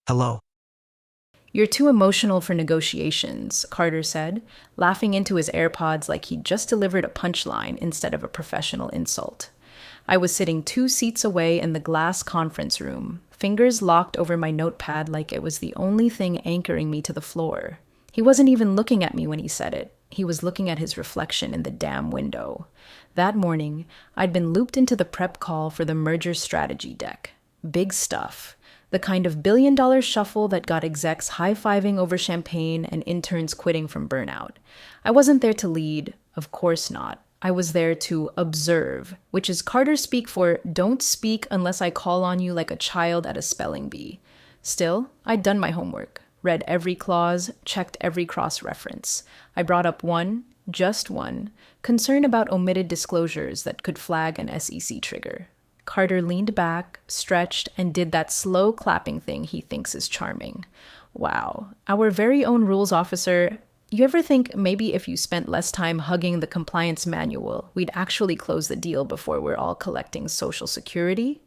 Hello. You're too emotional for negotiations, Carter said, laughing into his AirPods like he'd just delivered a punchline instead of a professional insult. I was sitting 2 seats away in the glass conference room, fingers locked over my notepad like it was the only thing anchoring me to the floor. He wasn't even looking at me when he said it. He was looking at his reflection in the damn window. That morning, I'd been looped into the prep call for the merger strategy deck. Big stuff. The kind of billion-dollar shuffle that got execs high-fiving over champagne and interns quitting from burnout. I wasn't there to lead, of course not. I was there to observe, which is Carter speak for don't speak unless I call on you like a child at a spelling bee. Still, I'd done my homework, read every clause, checked every cross-reference. I brought up one, just one, concern about omitted disclosures that could flag an SEC trigger. Carter leaned back, stretched, and did that slow clapping thing he thinks is charming. Wow, our very own rules officer. You ever think maybe if you spent less time hugging the compliance manual, we'd actually close the deal before we're all collecting Social Security?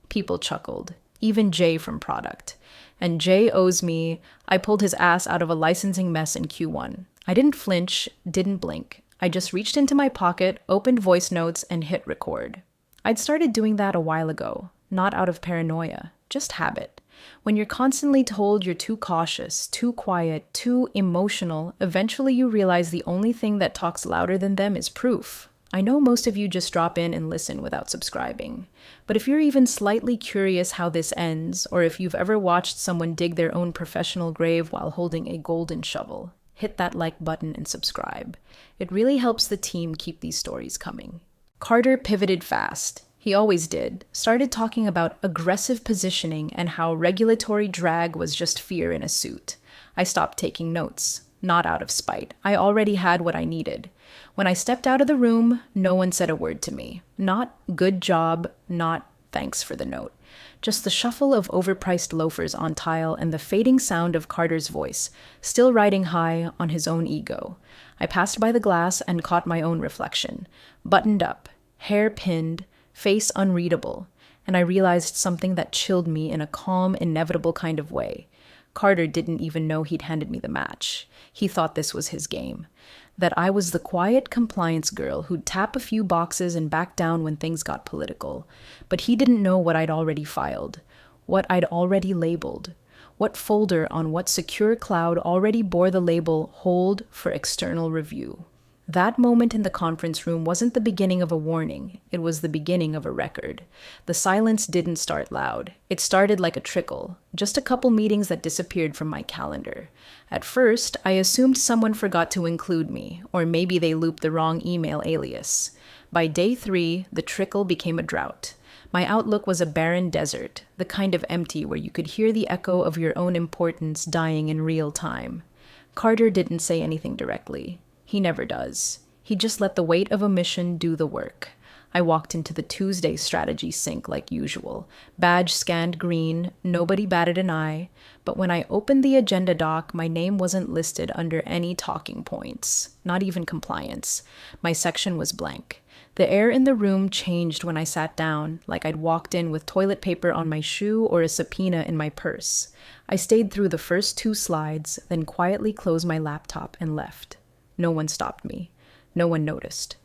People chuckled, even Jay from product. And Jay owes me. I pulled his ass out of a licensing mess in Q1. I didn't flinch, didn't blink. I just reached into my pocket, opened voice notes, and hit record. I'd started doing that a while ago, not out of paranoia, just habit. When you're constantly told you're too cautious, too quiet, too emotional, eventually you realize the only thing that talks louder than them is proof. I know most of you just drop in and listen without subscribing. But if you're even slightly curious how this ends, or if you've ever watched someone dig their own professional grave while holding a golden shovel, hit that like button and subscribe. It really helps the team keep these stories coming. Carter pivoted fast. He always did. Started talking about aggressive positioning and how regulatory drag was just fear in a suit. I stopped taking notes. Not out of spite. I already had what I needed. When I stepped out of the room, no one said a word to me. Not good job, not thanks for the note. Just the shuffle of overpriced loafers on tile and the fading sound of Carter's voice, still riding high on his own ego. I passed by the glass and caught my own reflection. Buttoned up, hair pinned, face unreadable, and I realized something that chilled me in a calm, inevitable kind of way. Carter didn't even know he'd handed me the match. He thought this was his game. That I was the quiet compliance girl who'd tap a few boxes and back down when things got political. But he didn't know what I'd already filed, what I'd already labeled, what folder on what secure cloud already bore the label "Hold for external review." That moment in the conference room wasn't the beginning of a warning, it was the beginning of a record. The silence didn't start loud. It started like a trickle, just a couple meetings that disappeared from my calendar. At first, I assumed someone forgot to include me, or maybe they looped the wrong email alias. By day 3, the trickle became a drought. My outlook was a barren desert, the kind of empty where you could hear the echo of your own importance dying in real time. Carter didn't say anything directly. He never does. He just let the weight of omission do the work. I walked into the Tuesday strategy sink like usual. Badge scanned green, nobody batted an eye. But when I opened the agenda doc, my name wasn't listed under any talking points, not even compliance. My section was blank. The air in the room changed when I sat down, like I'd walked in with toilet paper on my shoe or a subpoena in my purse. I stayed through the first 2 slides, then quietly closed my laptop and left. No one stopped me. No one noticed.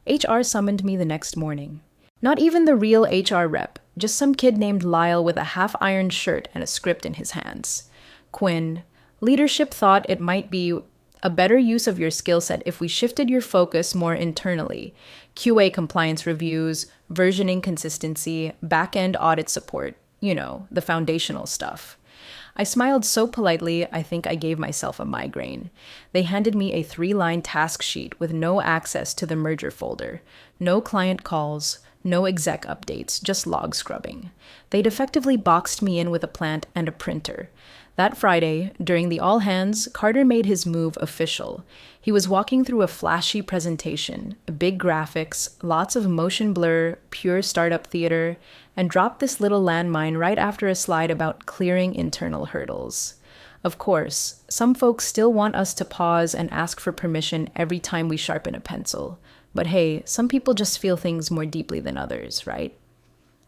HR summoned me the next morning. Not even the real HR rep, just some kid named Lyle with a half-ironed shirt and a script in his hands. Quinn, leadership thought it might be a better use of your skill set if we shifted your focus more internally. QA compliance reviews, versioning consistency, back-end audit support, the foundational stuff. I smiled so politely, I think I gave myself a migraine. They handed me a 3-line task sheet with no access to the merger folder. No client calls, no exec updates, just log scrubbing. They'd effectively boxed me in with a plant and a printer. That Friday, during the all hands, Carter made his move official. He was walking through a flashy presentation, big graphics, lots of motion blur, pure startup theater, and dropped this little landmine right after a slide about clearing internal hurdles. Of course, some folks still want us to pause and ask for permission every time we sharpen a pencil. But hey, some people just feel things more deeply than others, right?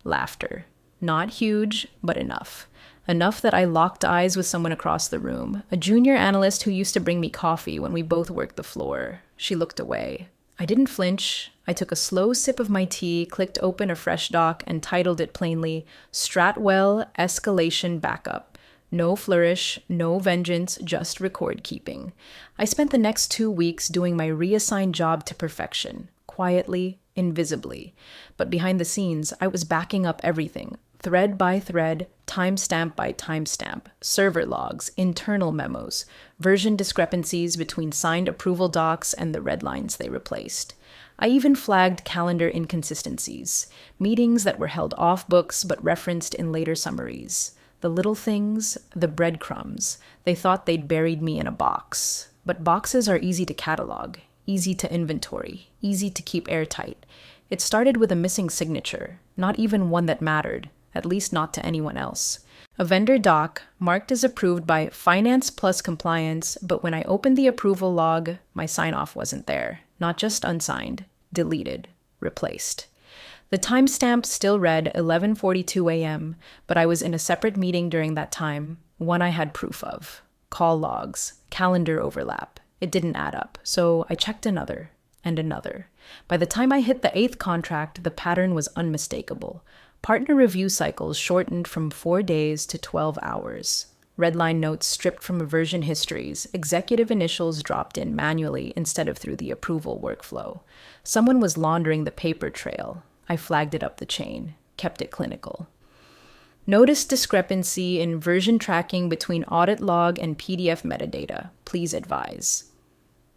Laughter. Not huge, but enough. Enough that I locked eyes with someone across the room, a junior analyst who used to bring me coffee when we both worked the floor. She looked away. I didn't flinch. I took a slow sip of my tea, clicked open a fresh doc, and titled it plainly, Stratwell Escalation Backup. No flourish, no vengeance, just record keeping. I spent the next 2 weeks doing my reassigned job to perfection, quietly, invisibly. But behind the scenes, I was backing up everything, thread by thread, timestamp by timestamp, server logs, internal memos, version discrepancies between signed approval docs and the red lines they replaced. I even flagged calendar inconsistencies, meetings that were held off books but referenced in later summaries. The little things, the breadcrumbs, they thought they'd buried me in a box. But boxes are easy to catalog, easy to inventory, easy to keep airtight. It started with a missing signature, not even one that mattered, at least not to anyone else. A vendor doc marked as approved by Finance plus Compliance, but when I opened the approval log, my sign-off wasn't there. Not just unsigned, deleted, replaced. The timestamp still read 11:42 a.m., but I was in a separate meeting during that time, one I had proof of. Call logs, calendar overlap. It didn't add up, so I checked another and another. By the time I hit the 8th contract, the pattern was unmistakable. Partner review cycles shortened from 4 days to 12 hours. Redline notes stripped from version histories, executive initials dropped in manually instead of through the approval workflow. Someone was laundering the paper trail. I flagged it up the chain, kept it clinical. Notice discrepancy in version tracking between audit log and PDF metadata. Please advise.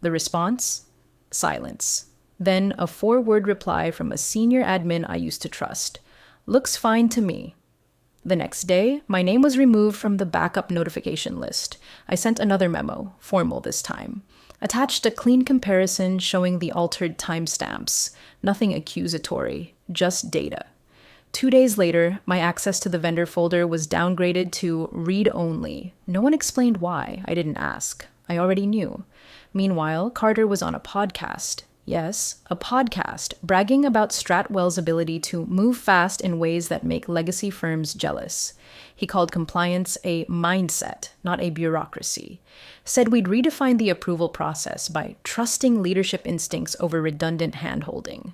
The response? Silence. Then a 4-word reply from a senior admin I used to trust. Looks fine to me. The next day, my name was removed from the backup notification list. I sent another memo, formal this time. Attached a clean comparison showing the altered timestamps. Nothing accusatory, just data. 2 days later, my access to the vendor folder was downgraded to read-only. No one explained why. I didn't ask. I already knew. Meanwhile, Carter was on a podcast. Yes, a podcast, bragging about Stratwell's ability to move fast in ways that make legacy firms jealous. He called compliance a mindset, not a bureaucracy. Said we'd redefine the approval process by trusting leadership instincts over redundant hand-holding.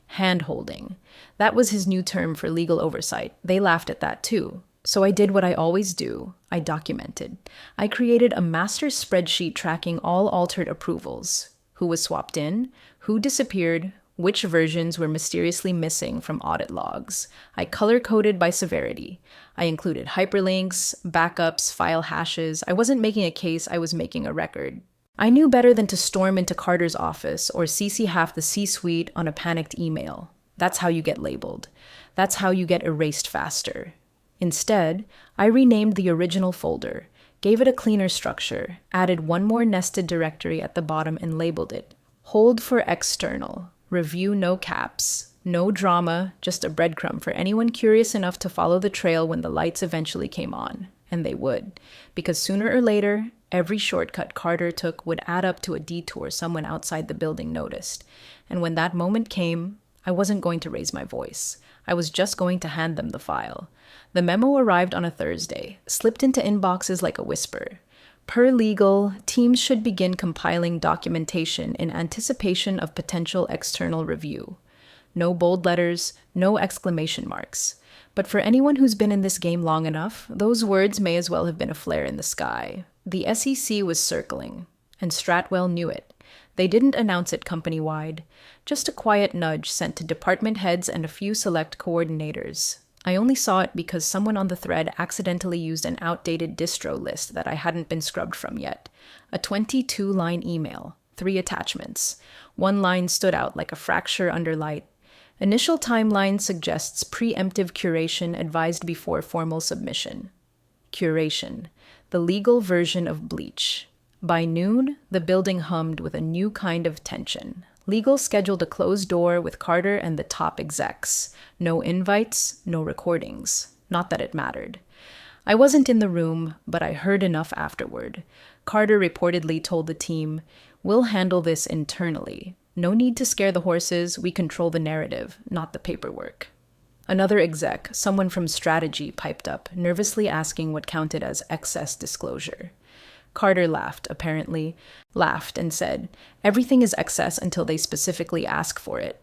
Hand-holding. That was his new term for legal oversight. They laughed at that too. So I did what I always do. I documented. I created a master spreadsheet tracking all altered approvals. Who was swapped in, who disappeared, which versions were mysteriously missing from audit logs. I color-coded by severity. I included hyperlinks, backups, file hashes. I wasn't making a case, I was making a record. I knew better than to storm into Carter's office or CC half the C-suite on a panicked email. That's how you get labeled. That's how you get erased faster. Instead, I renamed the original folder, gave it a cleaner structure, added one more nested directory at the bottom and labeled it Hold for External, Review No Caps, no drama, just a breadcrumb for anyone curious enough to follow the trail when the lights eventually came on. And they would, because sooner or later, every shortcut Carter took would add up to a detour someone outside the building noticed. And when that moment came, I wasn't going to raise my voice. I was just going to hand them the file. The memo arrived on a Thursday, slipped into inboxes like a whisper. Per legal, teams should begin compiling documentation in anticipation of potential external review. No bold letters, no exclamation marks. But for anyone who's been in this game long enough, those words may as well have been a flare in the sky. The SEC was circling, and Stratwell knew it. They didn't announce it company-wide, just a quiet nudge sent to department heads and a few select coordinators. I only saw it because someone on the thread accidentally used an outdated distro list that I hadn't been scrubbed from yet. A 22-line email, 3 attachments. One line stood out like a fracture under light. Initial timeline suggests preemptive curation advised before formal submission. Curation, the legal version of bleach. By noon, the building hummed with a new kind of tension. Legal scheduled a closed door with Carter and the top execs. No invites, no recordings. Not that it mattered. I wasn't in the room, but I heard enough afterward. Carter reportedly told the team, "We'll handle this internally. No need to scare the horses, we control the narrative, not the paperwork." Another exec, someone from strategy, piped up, nervously asking what counted as excess disclosure. Carter laughed and said, "Everything is excess until they specifically ask for it."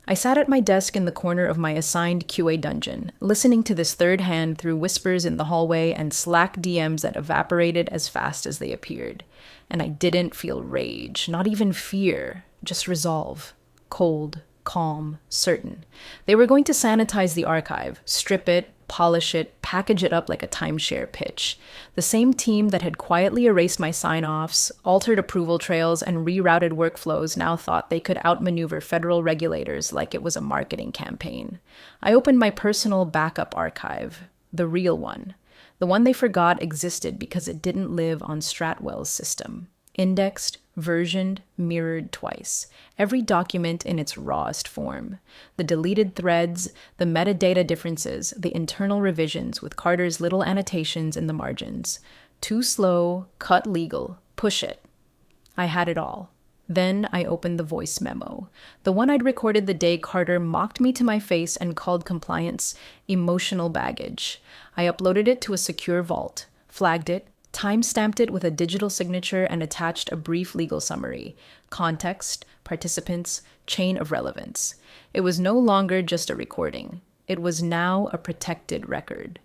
I sat at my desk in the corner of my assigned QA dungeon, listening to this third hand through whispers in the hallway and Slack DMs that evaporated as fast as they appeared. And I didn't feel rage, not even fear, just resolve. Cold, calm, certain. They were going to sanitize the archive, strip it, polish it, package it up like a timeshare pitch. The same team that had quietly erased my sign-offs, altered approval trails, and rerouted workflows now thought they could outmaneuver federal regulators like it was a marketing campaign. I opened my personal backup archive, the real one, the one they forgot existed because it didn't live on Stratwell's system. Indexed, versioned, mirrored twice. Every document in its rawest form. The deleted threads, the metadata differences, the internal revisions with Carter's little annotations in the margins. Too slow, cut legal, push it. I had it all. Then I opened the voice memo. The one I'd recorded the day Carter mocked me to my face and called compliance emotional baggage. I uploaded it to a secure vault, flagged it, time-stamped it with a digital signature and attached a brief legal summary. Context, participants, chain of relevance. It was no longer just a recording. It was now a protected record.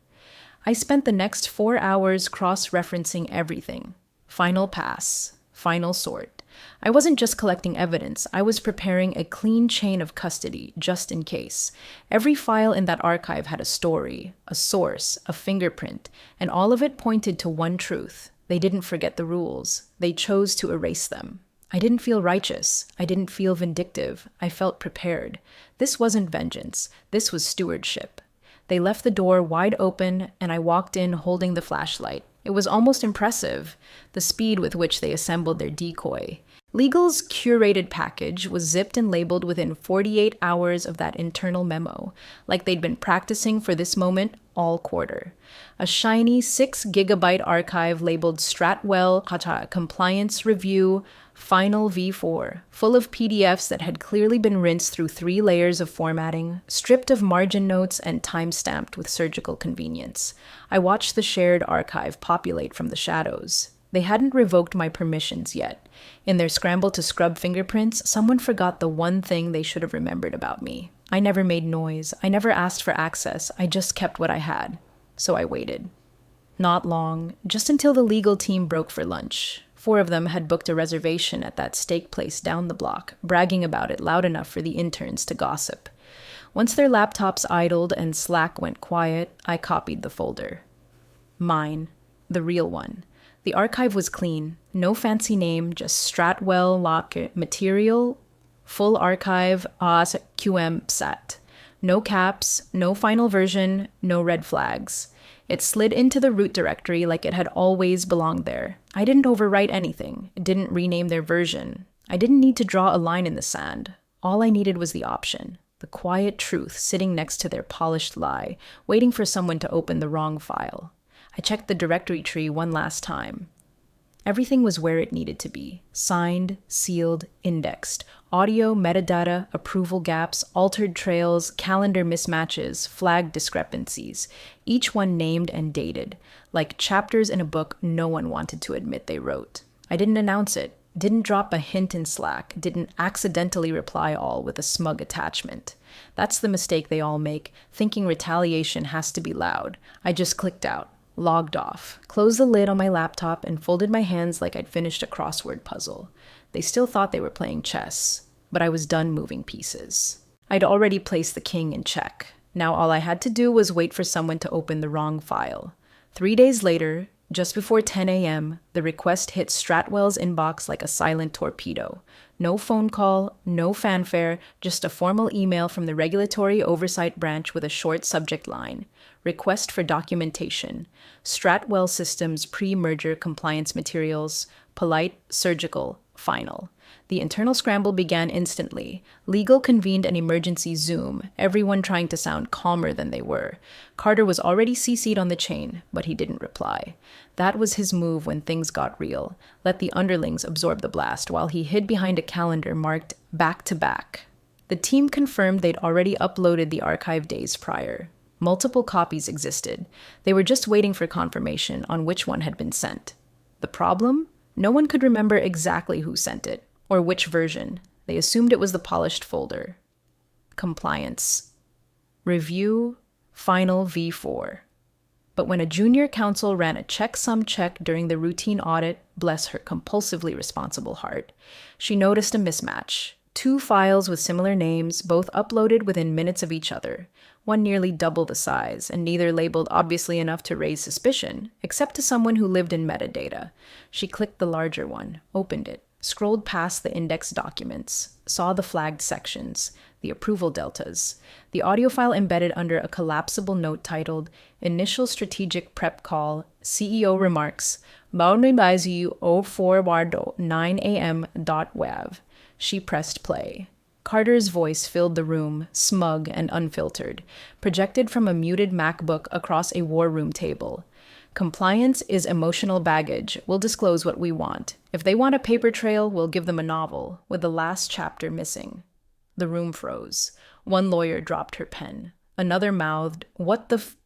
I spent the next 4 hours cross-referencing everything. Final pass. Final sort. I wasn't just collecting evidence, I was preparing a clean chain of custody, just in case. Every file in that archive had a story, a source, a fingerprint, and all of it pointed to one truth. They didn't forget the rules. They chose to erase them. I didn't feel righteous. I didn't feel vindictive. I felt prepared. This wasn't vengeance. This was stewardship. They left the door wide open, and I walked in holding the flashlight. It was almost impressive, the speed with which they assembled their decoy. Legal's curated package was zipped and labeled within 48 hours of that internal memo, like they'd been practicing for this moment all quarter. A shiny 6-gigabyte archive labeled Stratwell Compliance Review Final V4, full of PDFs that had clearly been rinsed through 3 layers of formatting, stripped of margin notes, and time-stamped with surgical convenience. I watched the shared archive populate from the shadows. They hadn't revoked my permissions yet. In their scramble to scrub fingerprints, someone forgot the one thing they should have remembered about me. I never made noise. I never asked for access. I just kept what I had. So I waited. Not long, just until the legal team broke for lunch. 4 of them had booked a reservation at that steak place down the block, bragging about it loud enough for the interns to gossip. Once their laptops idled and Slack went quiet, I copied the folder. Mine. The real one. The archive was clean. No fancy name, just Stratwell lock material, full archive, as QM sat. No caps, no final version, no red flags. It slid into the root directory like it had always belonged there. I didn't overwrite anything, didn't rename their version. I didn't need to draw a line in the sand. All I needed was the option, the quiet truth sitting next to their polished lie, waiting for someone to open the wrong file. I checked the directory tree one last time. Everything was where it needed to be. Signed, sealed, indexed. Audio, metadata, approval gaps, altered trails, calendar mismatches, flagged discrepancies. Each one named and dated, like chapters in a book no one wanted to admit they wrote. I didn't announce it, didn't drop a hint in Slack, didn't accidentally reply all with a smug attachment. That's the mistake they all make, thinking retaliation has to be loud. I just clicked out. Logged off, closed the lid on my laptop, and folded my hands like I'd finished a crossword puzzle. They still thought they were playing chess, but I was done moving pieces. I'd already placed the king in check. Now all I had to do was wait for someone to open the wrong file. 3 days later, just before 10 a.m., the request hit Stratwell's inbox like a silent torpedo. No phone call, no fanfare, just a formal email from the Regulatory Oversight Branch with a short subject line. Request for documentation. Stratwell Systems pre-merger compliance materials. Polite, surgical, final. The internal scramble began instantly. Legal convened an emergency Zoom, everyone trying to sound calmer than they were. Carter was already CC'd on the chain, but he didn't reply. That was his move when things got real. Let the underlings absorb the blast while he hid behind a calendar marked back to back. The team confirmed they'd already uploaded the archive days prior. Multiple copies existed. They were just waiting for confirmation on which one had been sent. The problem? No one could remember exactly who sent it, or which version. They assumed it was the polished folder. Compliance. Review, final V4. But when a junior counsel ran a checksum check during the routine audit, bless her compulsively responsible heart, she noticed a mismatch. 2 files with similar names, both uploaded within minutes of each other, one nearly double the size, and neither labeled obviously enough to raise suspicion, except to someone who lived in metadata. She clicked the larger one, opened it, scrolled past the index documents, saw the flagged sections, the approval deltas, the audio file embedded under a collapsible note titled Initial Strategic Prep Call, CEO Remarks, Maunibaizu 04 9 am.wav. She pressed play. Carter's voice filled the room, smug and unfiltered, projected from a muted MacBook across a war room table. Compliance is emotional baggage. We'll disclose what we want. If they want a paper trail, we'll give them a novel, with the last chapter missing. The room froze. One lawyer dropped her pen. Another mouthed, "What the f—"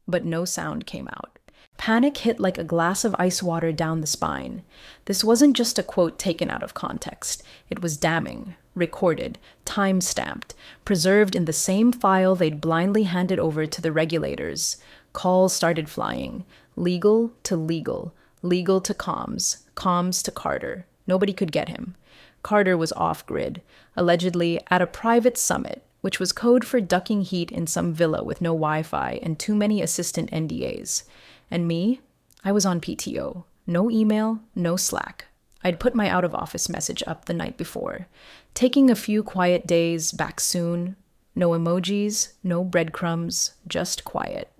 But no sound came out. Panic hit like a glass of ice water down the spine. This wasn't just a quote taken out of context. It was damning, recorded, time-stamped, preserved in the same file they'd blindly handed over to the regulators. Calls started flying. Legal to legal, legal to comms, comms to Carter. Nobody could get him. Carter was off-grid, allegedly at a private summit, which was code for ducking heat in some villa with no Wi-Fi and too many assistant NDAs. And me? I was on PTO. No email, no Slack. I'd put my out-of-office message up the night before. Taking a few quiet days, back soon. No emojis, no breadcrumbs, just quiet.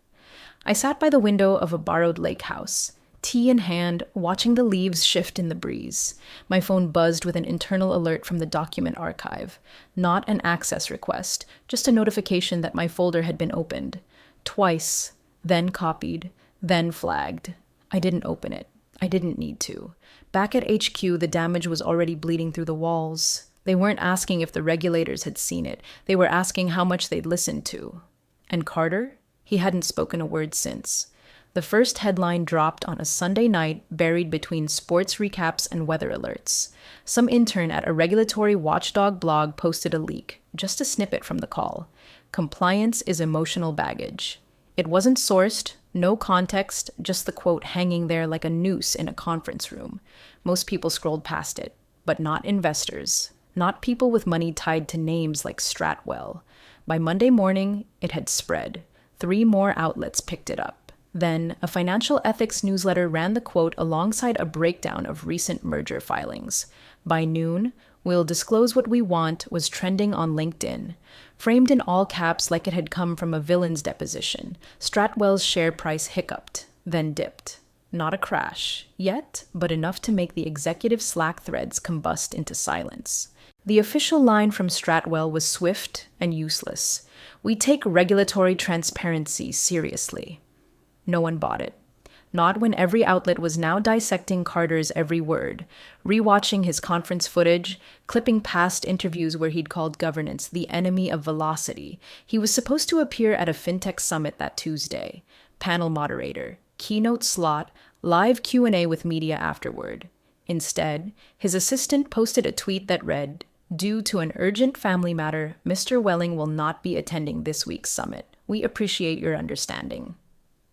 I sat by the window of a borrowed lake house, tea in hand, watching the leaves shift in the breeze. My phone buzzed with an internal alert from the document archive. Not an access request, just a notification that my folder had been opened. Twice, then copied, then flagged. I didn't open it. I didn't need to. Back at HQ, the damage was already bleeding through the walls. They weren't asking if the regulators had seen it. They were asking how much they'd listened to. And Carter? He hadn't spoken a word since. The first headline dropped on a Sunday night, buried between sports recaps and weather alerts. Some intern at a regulatory watchdog blog posted a leak, just a snippet from the call. Compliance is emotional baggage. It wasn't sourced, no context, just the quote hanging there like a noose in a conference room. Most people scrolled past it, but not investors, not people with money tied to names like Stratwell. By Monday morning, it had spread. 3 more outlets picked it up. Then, a financial ethics newsletter ran the quote alongside a breakdown of recent merger filings. By noon, "We'll disclose what we want" was trending on LinkedIn. Framed in all caps like it had come from a villain's deposition, Stratwell's share price hiccuped, then dipped. Not a crash, yet, but enough to make the executive Slack threads combust into silence. The official line from Stratwell was swift and useless. "We take regulatory transparency seriously." No one bought it. Not when every outlet was now dissecting Carter's every word, rewatching his conference footage, clipping past interviews where he'd called governance the enemy of velocity. He was supposed to appear at a fintech summit that Tuesday. Panel moderator, keynote slot, live Q&A with media afterward. Instead, his assistant posted a tweet that read, "Due to an urgent family matter, Mr. Welling will not be attending this week's summit. We appreciate your understanding."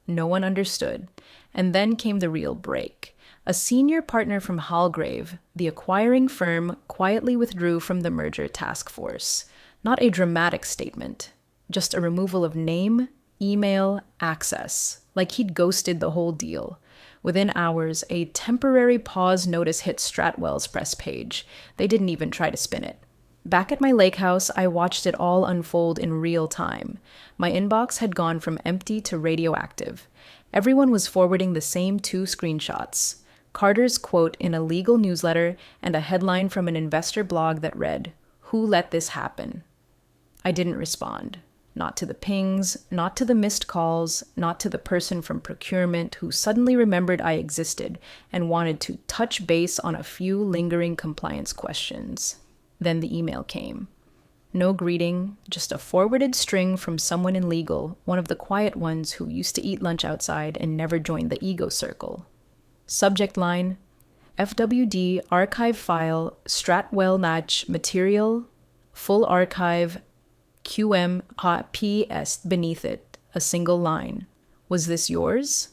No one understood. And then came the real break. A senior partner from Hallgrave, the acquiring firm, quietly withdrew from the merger task force. Not a dramatic statement, just a removal of name, email, access, like he'd ghosted the whole deal. Within hours, a temporary pause notice hit Stratwell's press page. They didn't even try to spin it. Back at my lake house, I watched it all unfold in real time. My inbox had gone from empty to radioactive. Everyone was forwarding the same 2 screenshots. Carter's quote in a legal newsletter and a headline from an investor blog that read, "Who let this happen?" I didn't respond. Not to the pings, not to the missed calls, not to the person from procurement who suddenly remembered I existed and wanted to touch base on a few lingering compliance questions. Then the email came. No greeting, just a forwarded string from someone in legal, one of the quiet ones who used to eat lunch outside and never joined the ego circle. Subject line, FWD archive file, Stratwell Natch material, full archive, QM PS beneath it, a single line. Was this yours?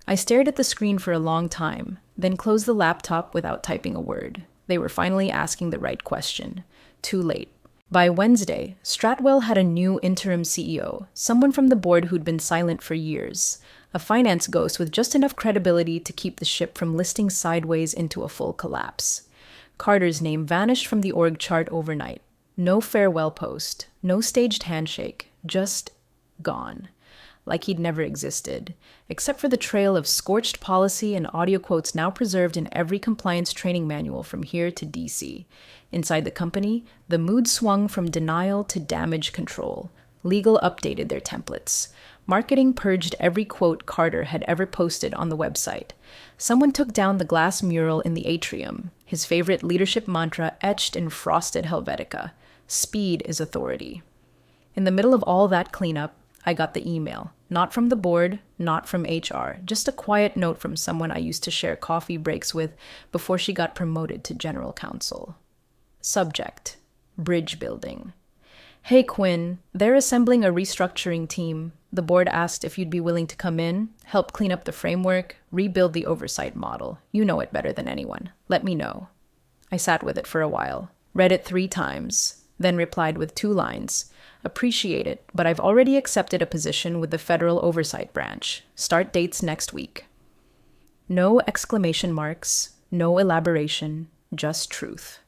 I stared at the screen for a long time, then closed the laptop without typing a word. They were finally asking the right question. Too late. By Wednesday, Stratwell had a new interim CEO, someone from the board who'd been silent for years, a finance ghost with just enough credibility to keep the ship from listing sideways into a full collapse. Carter's name vanished from the org chart overnight. No farewell post, no staged handshake, just gone. Like he'd never existed, except for the trail of scorched policy and audio quotes now preserved in every compliance training manual from here to DC. Inside the company, the mood swung from denial to damage control. Legal updated their templates. Marketing purged every quote Carter had ever posted on the website. Someone took down the glass mural in the atrium, his favorite leadership mantra etched in frosted Helvetica. Speed is authority. In the middle of all that cleanup, I got the email. Not from the board, not from HR, just a quiet note from someone I used to share coffee breaks with before she got promoted to general counsel. Subject, bridge building. Hey Quinn, they're assembling a restructuring team. The board asked if you'd be willing to come in, help clean up the framework, rebuild the oversight model. You know it better than anyone. Let me know. I sat with it for a while, read it 3 times, then replied with 2 lines. Appreciate it, but I've already accepted a position with the Federal Oversight Branch. Start dates next week. No exclamation marks, no elaboration, just truth.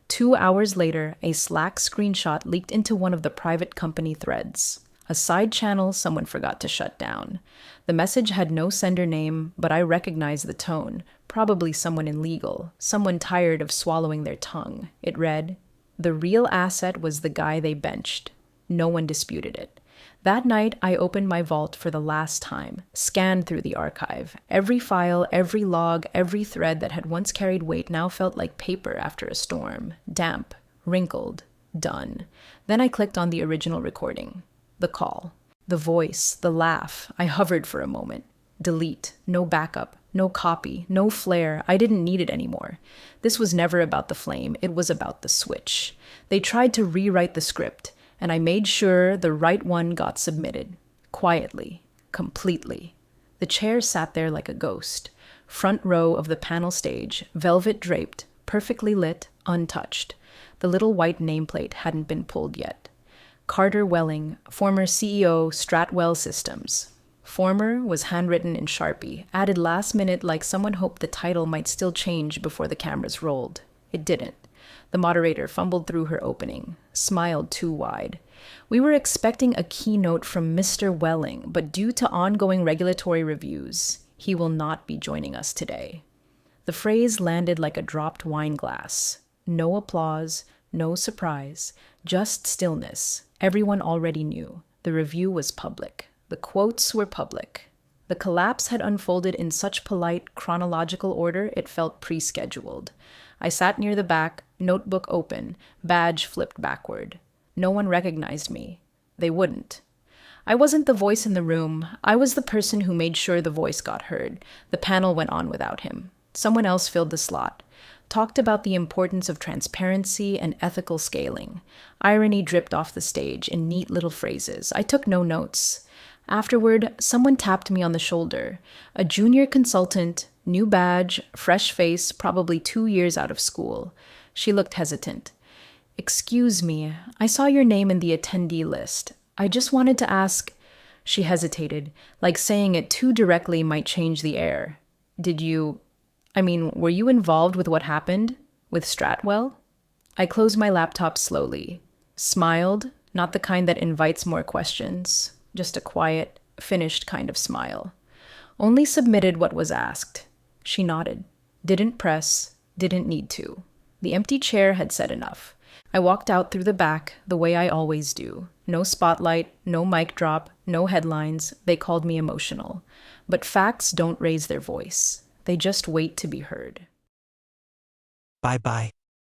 2 hours later, a Slack screenshot leaked into one of the private company threads. A side channel someone forgot to shut down. The message had no sender name, but I recognized the tone. Probably someone in legal, someone tired of swallowing their tongue. It read, "The real asset was the guy they benched." No one disputed it. That night, I opened my vault for the last time, scanned through the archive. Every file, every log, every thread that had once carried weight now felt like paper after a storm. Damp, wrinkled, done. Then I clicked on the original recording. The call. The voice, the laugh. I hovered for a moment. Delete. No backup. No copy. No flare. I didn't need it anymore. This was never about the flame. It was about the switch. They tried to rewrite the script, and I made sure the right one got submitted. Quietly. Completely. The chair sat there like a ghost. Front row of the panel stage, velvet draped, perfectly lit, untouched. The little white nameplate hadn't been pulled yet. Carter Welling, former CEO, Stratwell Systems. Former was handwritten in Sharpie, added last minute like someone hoped the title might still change before the cameras rolled. It didn't. The moderator fumbled through her opening, smiled too wide. We were expecting a keynote from Mr. Welling, but due to ongoing regulatory reviews, he will not be joining us today. The phrase landed like a dropped wine glass. No applause, no surprise, just stillness. Everyone already knew. The review was public. The quotes were public. The collapse had unfolded in such polite, chronological order it felt pre-scheduled. I sat near the back, notebook open, badge flipped backward. No one recognized me. They wouldn't. I wasn't the voice in the room. I was the person who made sure the voice got heard. The panel went on without him. Someone else filled the slot. Talked about the importance of transparency and ethical scaling. Irony dripped off the stage in neat little phrases. I took no notes. Afterward, someone tapped me on the shoulder. A junior consultant, new badge, fresh face, probably 2 years out of school. She looked hesitant. "Excuse me, I saw your name in the attendee list. I just wanted to ask..." She hesitated, like saying it too directly might change the air. Were you involved with what happened? With Stratwell? I closed my laptop slowly. Smiled, not the kind that invites more questions. Just a quiet, finished kind of smile. Only submitted what was asked. She nodded. Didn't press, didn't need to. The empty chair had said enough. I walked out through the back, the way I always do. No spotlight, no mic drop, no headlines. They called me emotional. But facts don't raise their voice. They just wait to be heard. Bye-bye.